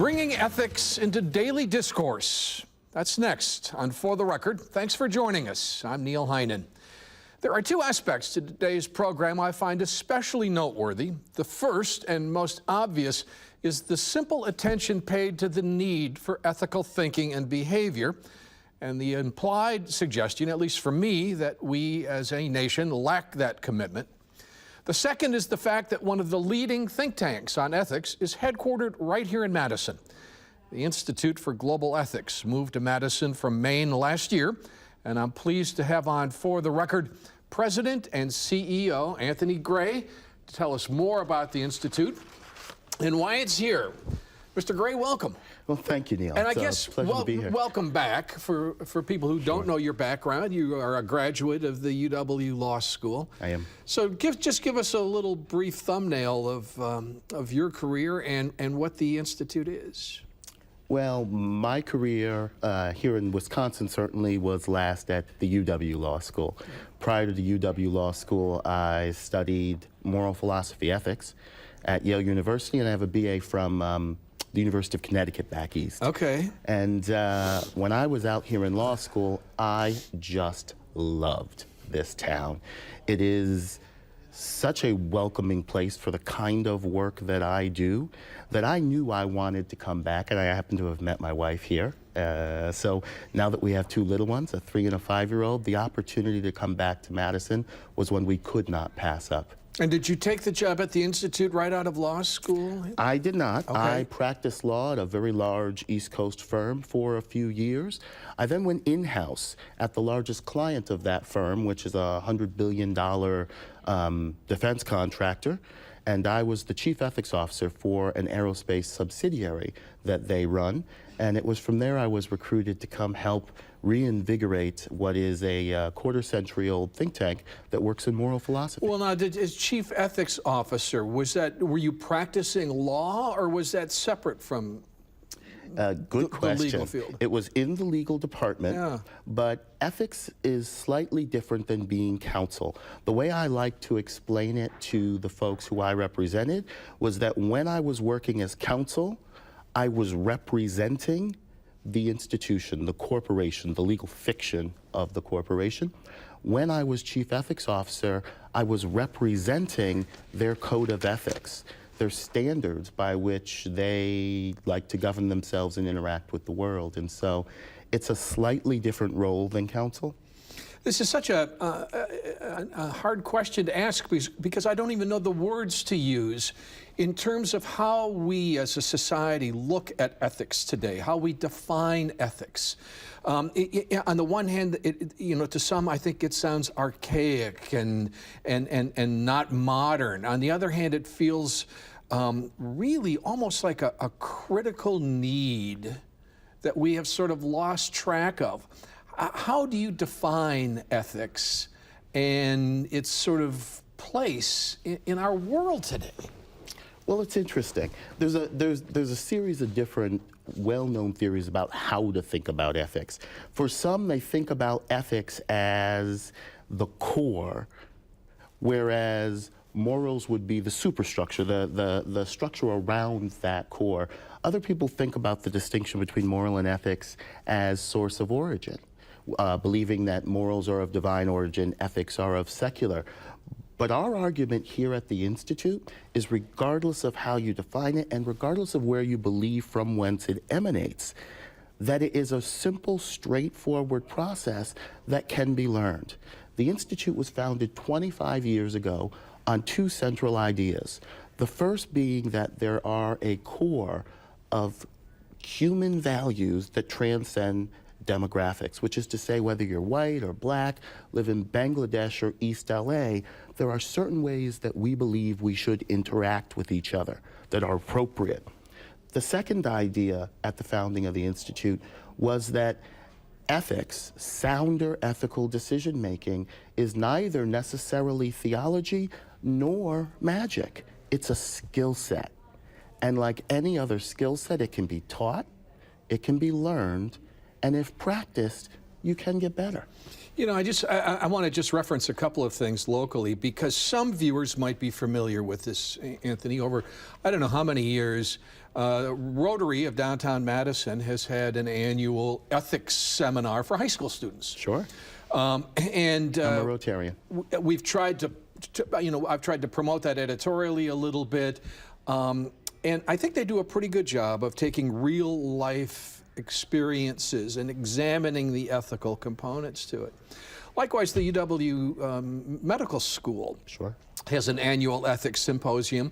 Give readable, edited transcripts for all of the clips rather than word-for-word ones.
Bringing ethics into daily discourse. That's next on For the Record. Thanks for joining us. I'm Neil Heinen. There are two aspects to today's program I find especially noteworthy. The first and most obvious is the simple attention paid to the need for ethical thinking and behavior, and the implied suggestion, at least for me, that we as a nation lack that commitment. The second is the fact that one of the leading think tanks on ethics is headquartered right here in Madison. The Institute for Global Ethics moved to Madison from Maine last year, and I'm pleased to have on For the Record President and CEO Anthony Gray to tell us more about the Institute and why it's here. Mr. Gray, welcome. Well, thank you, Neil. And it's I guess pleasure to be here. Welcome back for people who don't know your background. You are a graduate of the UW Law School. I am. So just give us a little brief thumbnail of your career and what the Institute is. Well, my career here in Wisconsin certainly was last at the UW Law School. Prior to the UW Law School, I studied moral philosophy ethics at Yale University, and I have a BA from the University of Connecticut back east. Okay. And when I was out here in law school, I just loved this town. It is such a welcoming place for the kind of work that I do that I knew I wanted to come back, and I happen to have met my wife here. So now that we have two little ones, a 3- and a 5-year-old, the opportunity to come back to Madison was one we could not pass up. And did you take the job at the Institute right out of law school? I did not. Okay. I practiced law at a very large East Coast firm for a few years. I then went in-house at the largest client of that firm, which is a $100 billion defense contractor. And I was the chief ethics officer for an aerospace subsidiary that they run. And it was from there I was recruited to come help reinvigorate what is a quarter-century-old think tank that works in moral philosophy. Well, now, as chief ethics officer, were you practicing law, or was that separate from good question. the legal field? It was in the legal department, yeah. But ethics is slightly different than being counsel. The way I like to explain it to the folks who I represented was that when I was working as counsel, I was representing the institution, the corporation, the legal fiction of the corporation. When I was chief ethics officer, I was representing their code of ethics, their standards by which they like to govern themselves and interact with the world. And so it's a slightly different role than counsel. This is such a hard question to ask because I don't even know the words to use in terms of how we as a society look at ethics today, how we define ethics. On the one hand, to some, I think it sounds archaic and not modern. On the other hand, it feels really almost like a critical need that we have sort of lost track of. How do you define ethics and its sort of place in our world today? Well, it's interesting. There's a series of different well-known theories about how to think about ethics. For some, they think about ethics as the core, whereas morals would be the superstructure, the structure around that core. Other people think about the distinction between moral and ethics as source of origin, believing that morals are of divine origin, ethics are of secular. But our argument here at the Institute is regardless of how you define it and regardless of where you believe from whence it emanates, that it is a simple, straightforward process that can be learned. The Institute was founded 25 years ago on two central ideas. The first being that there are a core of human values that transcend demographics, which is to say whether you're white or black, live in Bangladesh or East LA, there are certain ways that we believe we should interact with each other that are appropriate. The second idea at the founding of the Institute was that ethics, sounder ethical decision-making, is neither necessarily theology nor magic. It's a skill set. And like any other skill set, it can be taught, it can be learned, and if practiced, you can get better. You know, I want to just reference a couple of things locally because some viewers might be familiar with this, Anthony. Over, I don't know how many years, Rotary of downtown Madison has had an annual ethics seminar for high school students. Sure. And I'm a Rotarian. We've tried to, I've tried to promote that editorially a little bit. And I think they do a pretty good job of taking real life experiences and examining the ethical components to it. Likewise, the UW Medical School has an annual ethics symposium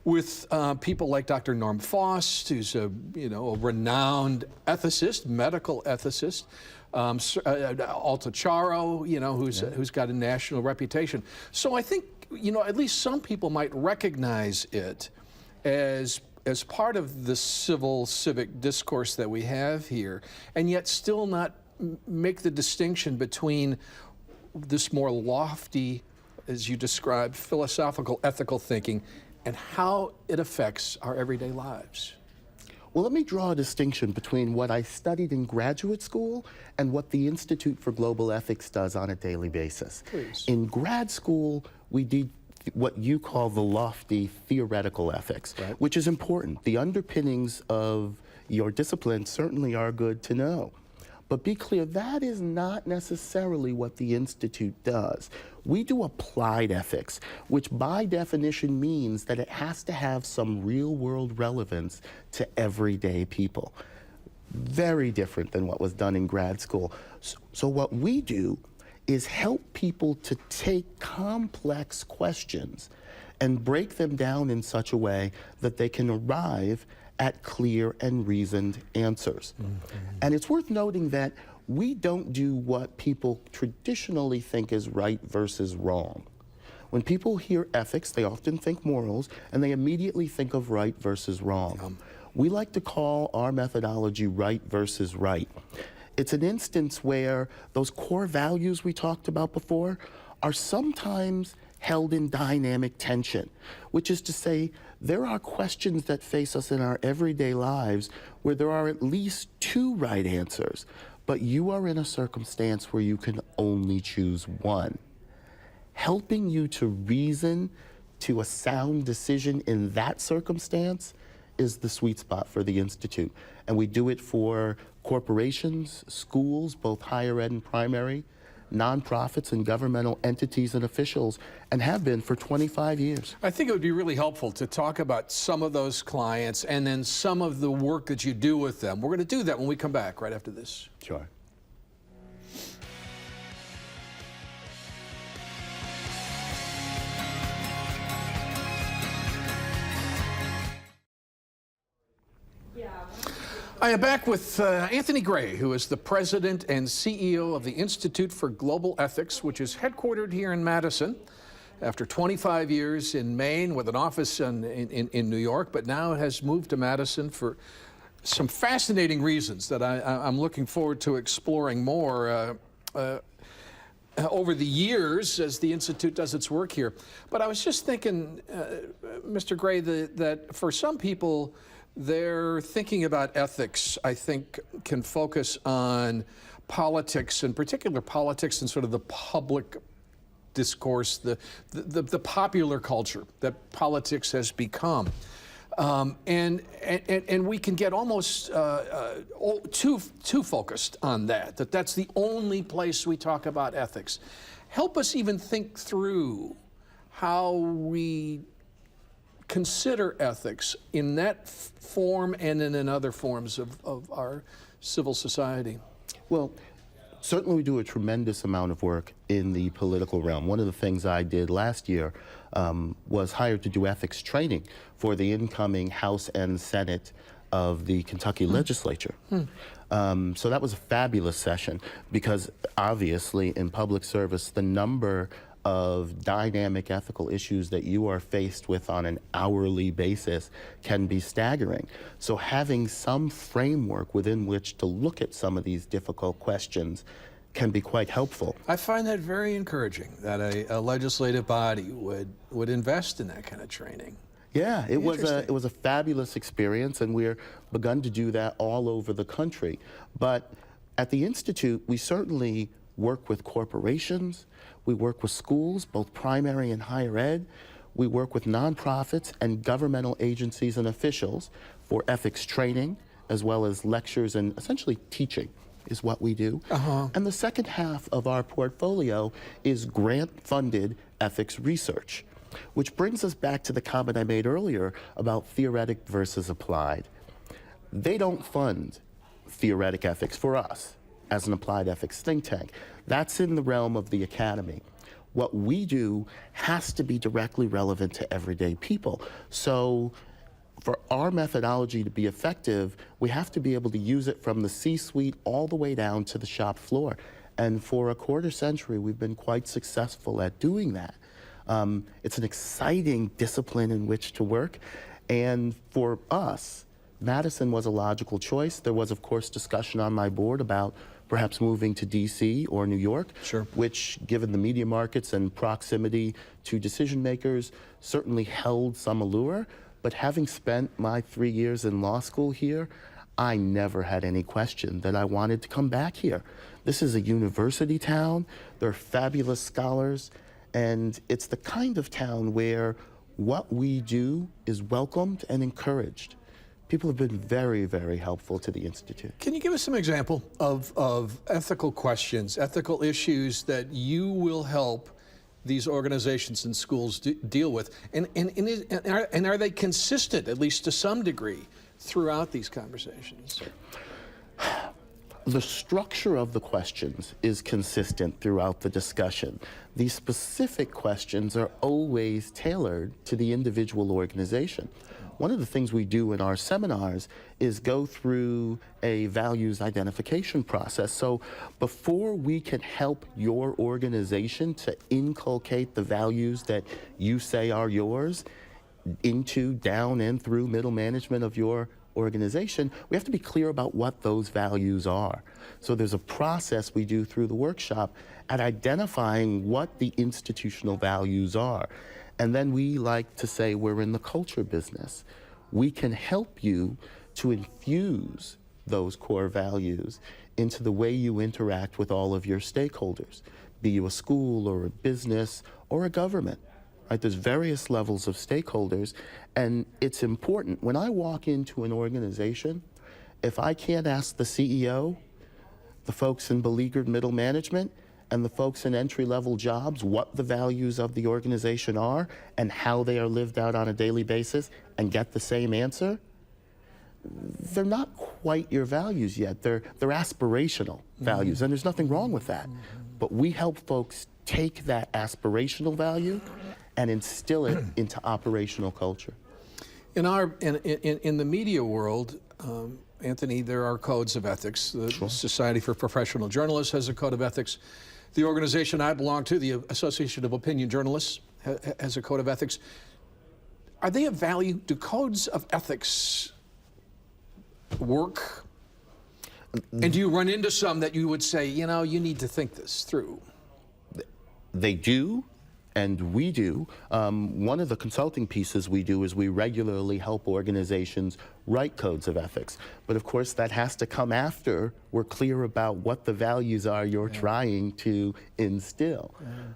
with people like Dr. Norm Faust, who's a renowned ethicist, medical ethicist, Alta Charo, who's got a national reputation. So I think at least some people might recognize it as part of the civic discourse that we have here, and yet still not make the distinction between this more lofty, as you described, philosophical, ethical thinking, and how it affects our everyday lives. Well, let me draw a distinction between what I studied in graduate school and what the Institute for Global Ethics does on a daily basis. Please. In grad school, we did what you call the lofty theoretical ethics, which is important. The underpinnings of your discipline certainly are good to know. But be clear, that is not necessarily what the Institute does. We do applied ethics, which by definition means that it has to have some real-world relevance to everyday people. Very different than what was done in grad school. So what we do is help people to take complex questions and break them down in such a way that they can arrive at clear and reasoned answers. And it's worth noting that we don't do what people traditionally think is right versus wrong. When people hear ethics, they often think morals, and they immediately think of right versus wrong. We like to call our methodology right versus right. It's an instance where those core values we talked about before are sometimes held in dynamic tension, which is to say, there are questions that face us in our everyday lives where there are at least two right answers, but you are in a circumstance where you can only choose one. Helping you to reason to a sound decision in that circumstance is the sweet spot for the Institute. And we do it for corporations, schools, both higher ed and primary, nonprofits and governmental entities and officials, and have been for 25 years. I think it would be really helpful to talk about some of those clients and then some of the work that you do with them. We're going to do that when we come back right after this. Sure. I am back with Anthony Gray, who is the president and CEO of the Institute for Global Ethics, which is headquartered here in Madison after 25 years in Maine with an office in New York, but now has moved to Madison for some fascinating reasons that I'm looking forward to exploring more over the years as the Institute does its work here. But I was just thinking, Mr. Gray, that for some people, their thinking about ethics, I think, can focus on politics, in particular politics and sort of the public discourse, the popular culture that politics has become. And we can get almost too focused on that that's the only place we talk about ethics. Help us even think through how we consider ethics in that form and in other forms of our civil society. Well, certainly we do a tremendous amount of work in the political realm. One of the things I did last year was hired to do ethics training for the incoming House and Senate of the Kentucky legislature. So that was a fabulous session because obviously in public service, the number of dynamic ethical issues that you are faced with on an hourly basis can be staggering. So having some framework within which to look at some of these difficult questions can be quite helpful. I find that very encouraging that a legislative body would invest in that kind of training. Yeah, it was a fabulous experience, and we're begun to do that all over the country. But at the Institute, we certainly work with corporations, we work with schools, both primary and higher ed, we work with nonprofits and governmental agencies and officials for ethics training, as well as lectures and essentially teaching is what we do. And the second half of our portfolio is grant-funded ethics research, which brings us back to the comment I made earlier about theoretic versus applied. They don't fund theoretic ethics for us as an applied ethics think tank. That's in the realm of the academy. What we do has to be directly relevant to everyday people. So for our methodology to be effective, we have to be able to use it from the C-suite all the way down to the shop floor. And for a quarter century, we've been quite successful at doing that. It's an exciting discipline in which to work. And for us, Madison was a logical choice. There was, of course, discussion on my board about perhaps moving to DC or New York, which, given the media markets and proximity to decision makers, certainly held some allure. But having spent my 3 years in law school here, I never had any question that I wanted to come back here. This is a university town. There are fabulous scholars. And it's the kind of town where what we do is welcomed and encouraged. People have been very, very helpful to the Institute. Can you give us some example of ethical questions, ethical issues that you will help these organizations and schools deal with? And are they consistent, at least to some degree, throughout these conversations? The structure of the questions is consistent throughout the discussion. The specific questions are always tailored to the individual organization. One of the things we do in our seminars is go through a values identification process. So before we can help your organization to inculcate the values that you say are yours into, down, and through middle management of your organization, we have to be clear about what those values are. So there's a process we do through the workshop at identifying what the institutional values are. And then we like to say we're in the culture business. We can help you to infuse those core values into the way you interact with all of your stakeholders, be you a school or a business or a government. Right? There's various levels of stakeholders, and it's important. When I walk into an organization, if I can't ask the CEO, the folks in beleaguered middle management, and the folks in entry-level jobs what the values of the organization are and how they are lived out on a daily basis and get the same answer, they're not quite your values yet. They're aspirational values, and there's nothing wrong with that. But we help folks take that aspirational value and instill it into operational culture. In the media world, Anthony, there are codes of ethics. The Society for Professional Journalists has a code of ethics. The organization I belong to, the Association of Opinion Journalists, has a code of ethics. Are they of value? Do codes of ethics work? And do you run into some that you would say, you know, you need to think this through? They do. And we do. One of the consulting pieces we do is we regularly help organizations write codes of ethics. But of course, that has to come after we're clear about what the values are you're trying to instill.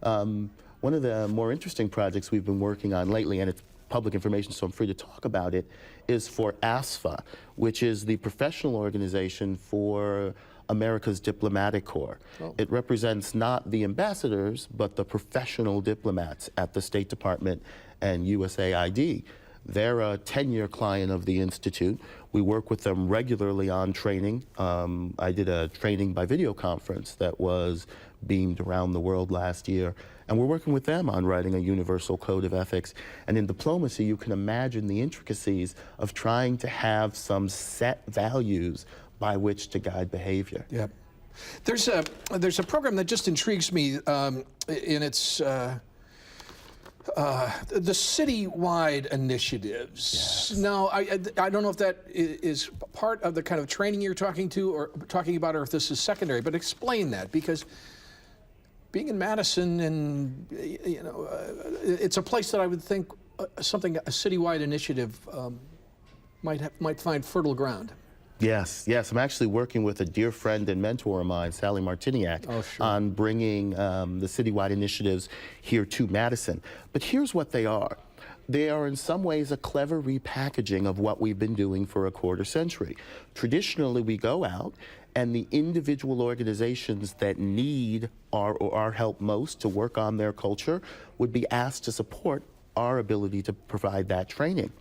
One of the more interesting projects we've been working on lately, and it's public information, so I'm free to talk about it, is for ASFA, which is the professional organization for America's diplomatic corps. It represents not the ambassadors, but the professional diplomats at the State Department and USAID. They're a 10-year client of the Institute. We work with them regularly on training. I did a training by video conference that was beamed around the world last year. And we're working with them on writing a universal code of ethics. And in diplomacy, you can imagine the intricacies of trying to have some set values by which to guide behavior. Yeah. There's a program that just intrigues me in its the citywide initiatives. Yes. Now, I don't know if that is part of the kind of training you're talking about, or if this is secondary. But explain that, because being in Madison, and it's a place that I would think a citywide initiative might find fertile ground. Yes, yes. I'm actually working with a dear friend and mentor of mine, Sally Martiniak, on bringing the citywide initiatives here to Madison. But here's what they are. They are in some ways a clever repackaging of what we've been doing for a quarter century. Traditionally, we go out and the individual organizations that need our help most to work on their culture would be asked to support our ability to provide that training.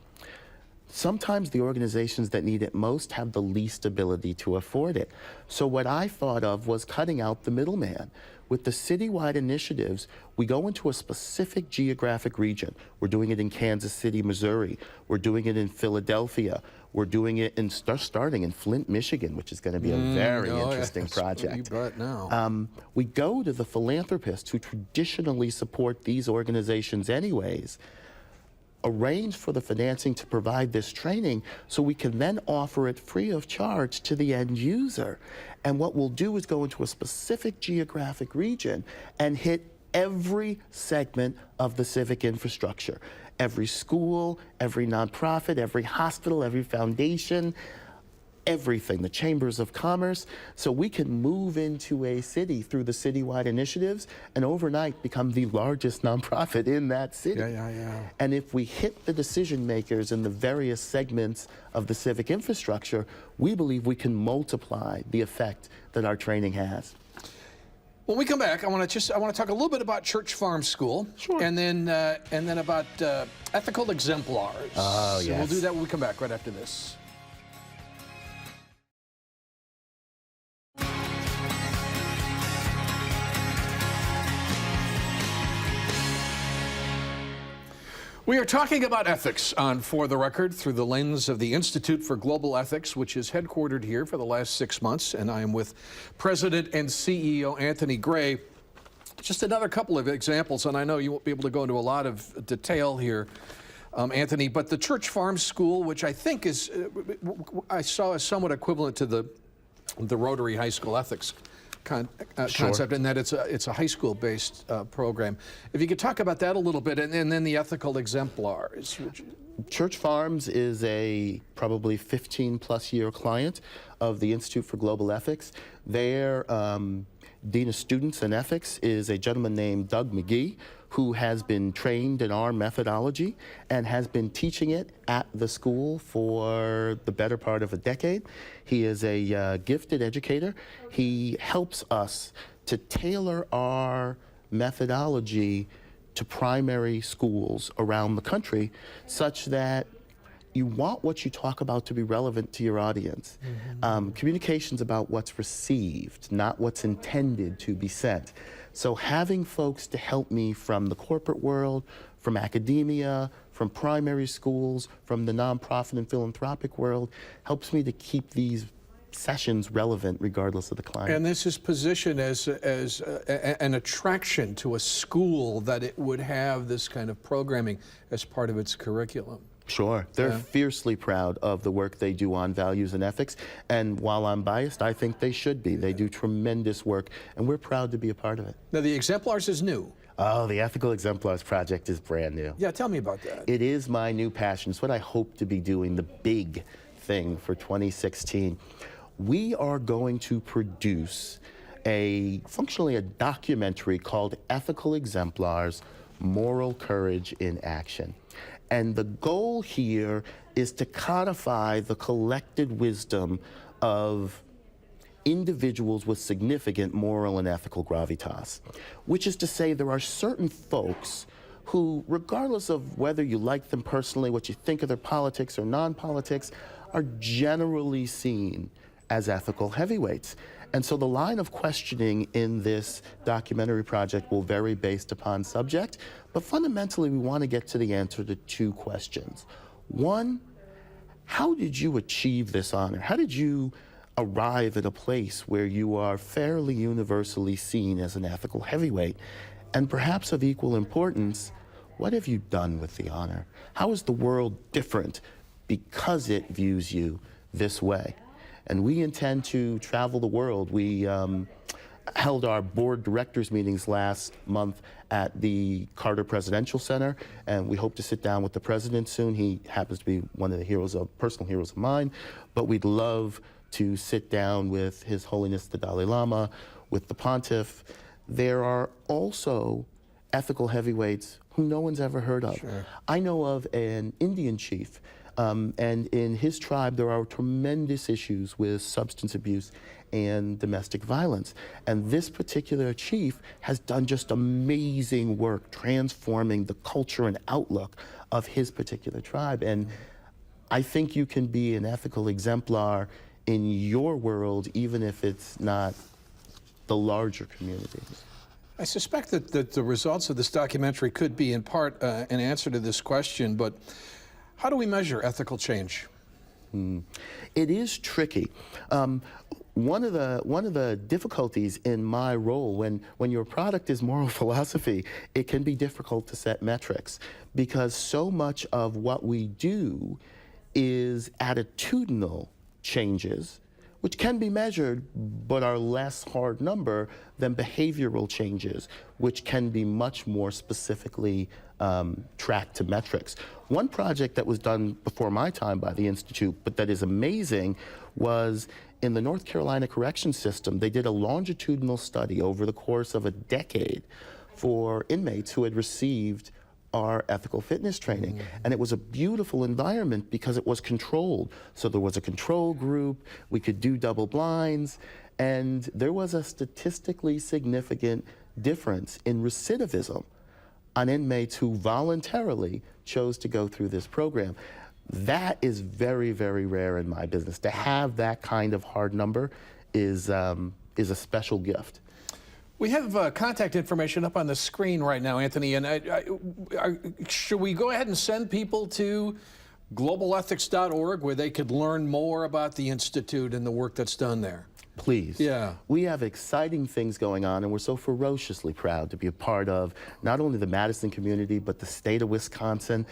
Sometimes the organizations that need it most have the least ability to afford it. So what I thought of was cutting out the middleman. With the citywide initiatives, we go into a specific geographic region. We're doing it in Kansas City, Missouri. We're doing it in Philadelphia. We're doing it in starting in Flint, Michigan, which is going to be a very interesting project. You bet now. We go to the philanthropists who traditionally support these organizations anyways, arrange for the financing to provide this training so we can then offer it free of charge to the end user. And what we'll do is go into a specific geographic region and hit every segment of the civic infrastructure. Every school, every nonprofit, every hospital, every foundation, everything, the chambers of commerce, so we can move into a city through the citywide initiatives and overnight become the largest nonprofit in that city. And if we hit the decision makers in the various segments of the civic infrastructure, we believe we can multiply the effect that our training has. When we come back, I want to talk a little bit about Church Farm School, and then about ethical exemplars. Oh, yes. So we'll do that when we come back right after this. We are talking about ethics on For the Record through the lens of the Institute for Global Ethics, which is headquartered here for the last 6 months, and I am with President and CEO Anthony Gray. Just another couple of examples, and I know you won't be able to go into a lot of detail here, Anthony, but the Church Farm School, which I think is, I saw as somewhat equivalent to the Rotary High School Ethics concept, in that it's a high school-based program. If you could talk about that a little bit, and then the ethical exemplars. Church Farms is a probably 15-plus year client of the Institute for Global Ethics. Their Dean of Students and Ethics is a gentleman named Doug McGee, who has been trained in our methodology and has been teaching it at the school for the better part of a decade. He is a gifted educator. He helps us to tailor our methodology to primary schools around the country such that you want what you talk about to be relevant to your audience. Communication's about what's received, not what's intended to be sent. So having folks to help me from the corporate world, from academia, from primary schools, from the nonprofit and philanthropic world, helps me to keep these sessions relevant regardless of the client. And this is positioned as an attraction to a school, that it would have this kind of programming as part of its curriculum. Sure. They're fiercely proud of the work they do on values and ethics. And while I'm biased, I think they should be. They do tremendous work, and we're proud to be a part of it. Now, the exemplars is new. Oh, the Ethical Exemplars Project is brand new. Yeah, tell me about that. It is my new passion. It's what I hope to be doing, the big thing for 2016. We are going to produce functionally a documentary called Ethical Exemplars, Moral Courage in Action. And the goal here is to codify the collected wisdom of individuals with significant moral and ethical gravitas, which is to say there are certain folks who, regardless of whether you like them personally, what you think of their politics or non-politics, are generally seen as ethical heavyweights. And so the line of questioning in this documentary project will vary based upon subject, but fundamentally we want to get to the answer to two questions. One, how did you achieve this honor? How did you arrive at a place where you are fairly universally seen as an ethical heavyweight? And perhaps of equal importance, what have you done with the honor? How is the world different because it views you this way? And we intend to travel the world. We held our board directors meetings last month at the Carter Presidential Center, and we hope to sit down with the president soon. He happens to be one of the personal heroes of mine, but we'd love to sit down with His Holiness the Dalai Lama, with the Pontiff. There are also ethical heavyweights who no one's ever heard of. Sure. I know of an Indian chief, and in his tribe there are tremendous issues with substance abuse and domestic violence. And this particular chief has done just amazing work transforming the culture and outlook of his particular tribe. And I think you can be an ethical exemplar in your world, even if it's not the larger community. I suspect that the results of this documentary could be in part an answer to this question, but how do we measure ethical change? It is tricky. One of the difficulties in my role, when your product is moral philosophy, it can be difficult to set metrics, because so much of what we do is attitudinal changes, which can be measured but are less hard number than behavioral changes, which can be much more specifically tracked to metrics. One project that was done before my time by the Institute, but that is amazing, was in the North Carolina correction system. They did a longitudinal study over the course of a decade for inmates who had received our ethical fitness training. And it was a beautiful environment because it was controlled. So there was a control group, we could do double blinds, and there was a statistically significant difference in recidivism on inmates who voluntarily chose to go through this program. That is very, very rare in my business. To have that kind of hard number is a special gift. We have contact information up on the screen right now, Anthony, and should we go ahead and send people to globalethics.org where they could learn more about the Institute and the work that's done there? Please. Yeah. We have exciting things going on, and we're so ferociously proud to be a part of not only the Madison community, but the state of Wisconsin.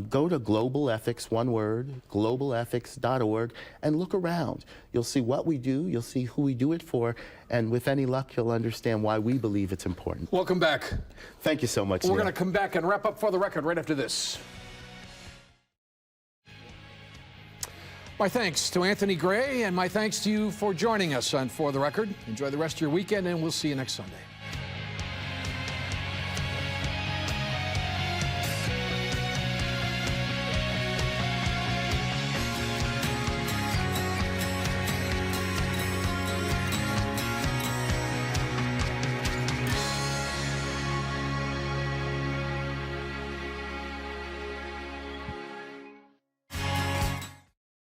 Go to Global Ethics, one word, globalethics.org, and look around. You'll see what we do, you'll see who we do it for, and with any luck, you'll understand why we believe it's important. Welcome back. Thank you so much, We're Neil. going to come back and wrap up For the Record right after this. My thanks to Anthony Gray, and my thanks to you for joining us on For the Record. Enjoy the rest of your weekend, and we'll see you next Sunday.